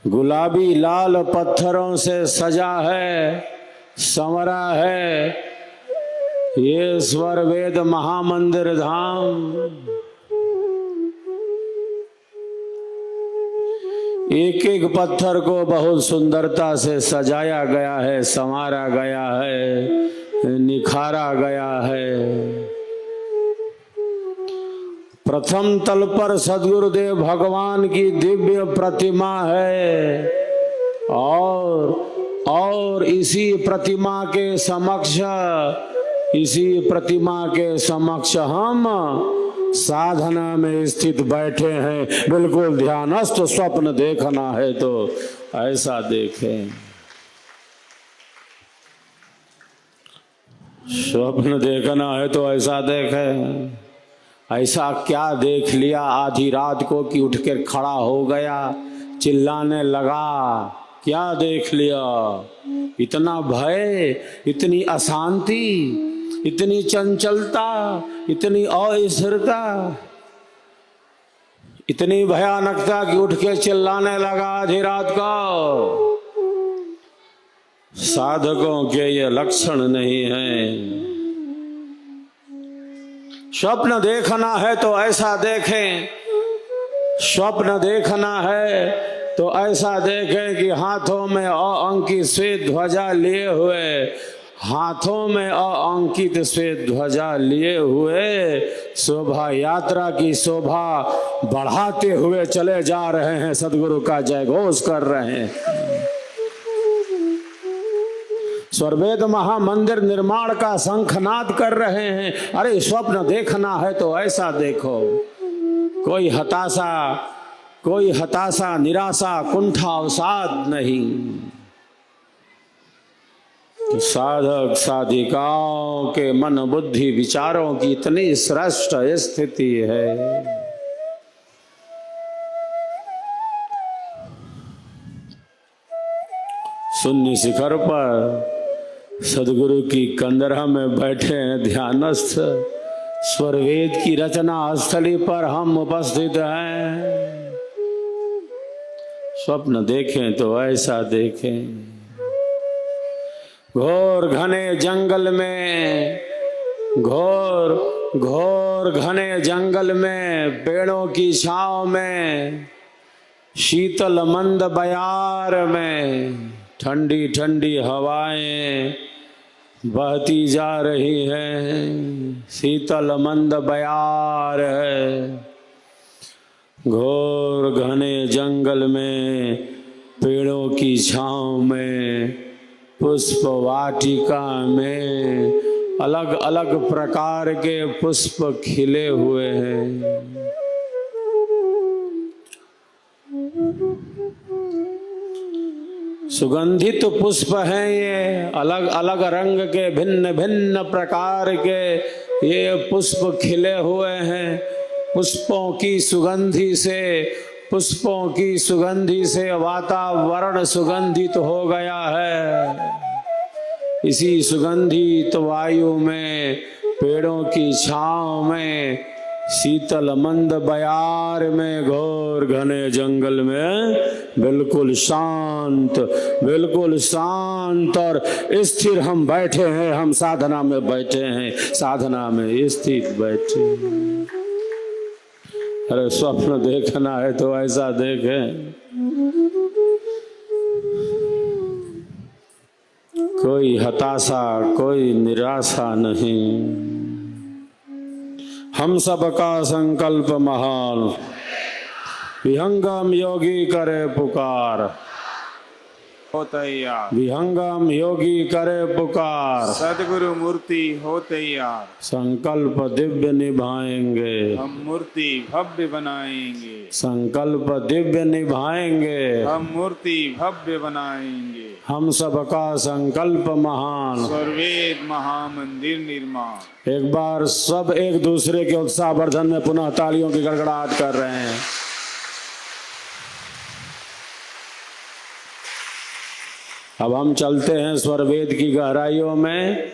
गुलाबी लाल पत्थरों से सजा है, संवरा है ये स्वर वेद महामंदिर धाम। एक एक पत्थर को बहुत सुंदरता से सजाया गया है, संवारा गया है, निखारा गया है। प्रथम तल पर सद्गुरुदेव भगवान की दिव्य प्रतिमा है और इसी प्रतिमा के समक्ष हम साधना में स्थित बैठे हैं। बिल्कुल ध्यानस्थ। स्वप्न देखना है तो ऐसा देखें, स्वप्न देखना है तो ऐसा देखें। ऐसा क्या देख लिया आधी रात को कि उठ कर खड़ा हो गया, चिल्लाने लगा? क्या देख लिया? इतना भय, इतनी अशांति, इतनी चंचलता, इतनी अस्थिरता, इतनी भयानकता कि उठ के चिल्लाने लगा आधी रात को। साधकों के ये लक्षण नहीं है। स्वप्न देखना है तो ऐसा देखें, स्वप्न देखना है तो ऐसा देखें कि हाथों में अंकित श्वेत ध्वजा लिए हुए, हाथों में अंकित श्वेत ध्वजा लिए हुए शोभा यात्रा की शोभा बढ़ाते हुए चले जा रहे हैं, सदगुरु का जय घोष कर रहे हैं, स्वर्वेद महामंदिर निर्माण का शंखनाद कर रहे हैं। अरे स्वप्न देखना है तो ऐसा देखो। कोई हताशा, निराशा, कुंठा, अवसाद नहीं। साधक साधिकाओं के मन बुद्धि विचारों की इतनी श्रेष्ठ स्थिति है। शून्य शिखर पर सदगुरु की कंदरा में बैठे हैं ध्यानस्थ। स्वरवेद की रचना स्थली पर हम उपस्थित हैं। स्वप्न देखें तो ऐसा देखें। घोर घने जंगल में, घोर घने जंगल में, पेड़ों की छांव में, शीतल मंद बयार में ठंडी ठंडी हवाएं बहती जा रही हैं। शीतल मंद बयार है। घोर घने जंगल में, पेड़ों की छांव में, पुष्प वाटिका में अलग अलग प्रकार के पुष्प खिले हुए हैं। सुगंधित पुष्प हैं ये, अलग अलग रंग के, भिन्न भिन्न प्रकार के ये पुष्प खिले हुए हैं। पुष्पों की सुगंधी से वातावरण सुगंधित हो गया है। इसी सुगंधित वायु में, पेड़ों की छांव में, शीतल मंद बयार में, घोर घने जंगल में बिल्कुल शांत और स्थिर हम बैठे हैं। हम साधना में बैठे हैं, साधना में स्थित बैठे हैं। अरे स्वप्न देखना है तो ऐसा देखें। कोई हताशा, कोई निराशा नहीं। हम सबका संकल्प महान, विहंगम योगी करे पुकार, हो तैयार। विहंगम योगी करे पुकार, सदगुरु मूर्ति हो तैयार। संकल्प दिव्य निभाएंगे, हम मूर्ति भव्य बनाएंगे। संकल्प दिव्य निभाएंगे, हम मूर्ति भव्य बनाएंगे। हम सबका संकल्प महान, स्वर्वेद महामंदिर निर्माण। एक बार सब एक दूसरे के उत्साहवर्धन में पुनः तालियों की गड़गड़ाहट कर रहे हैं। अब हम चलते हैं स्वरवेद की गहराइयों में।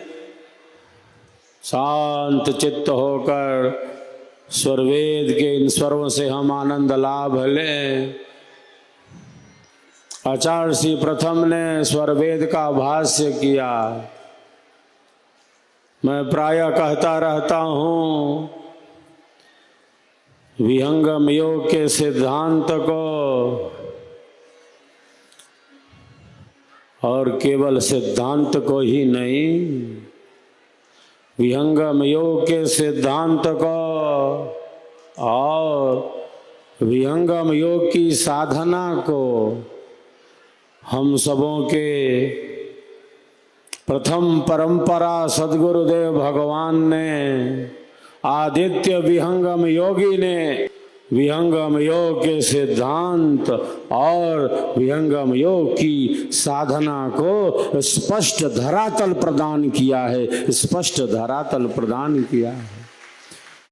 शांत चित्त होकर स्वरवेद के इन स्वरों से हम आनंद लाभ लें। आचार्य श्री प्रथम ने स्वरवेद का भाष्य किया। मैं प्रायः कहता रहता हूँ, विहंगम योग के सिद्धांत को और केवल सिद्धांत को ही नहीं, विहंगम योग के सिद्धांत को और विहंगम योग की साधना को हम सबों के प्रथम परंपरा सद्गुरुदेव भगवान ने, आदित्य विहंगम योगी ने विहंगम योग के सिद्धांत और विहंगम योग की साधना को स्पष्ट धरातल प्रदान किया है, स्पष्ट धरातल प्रदान किया है।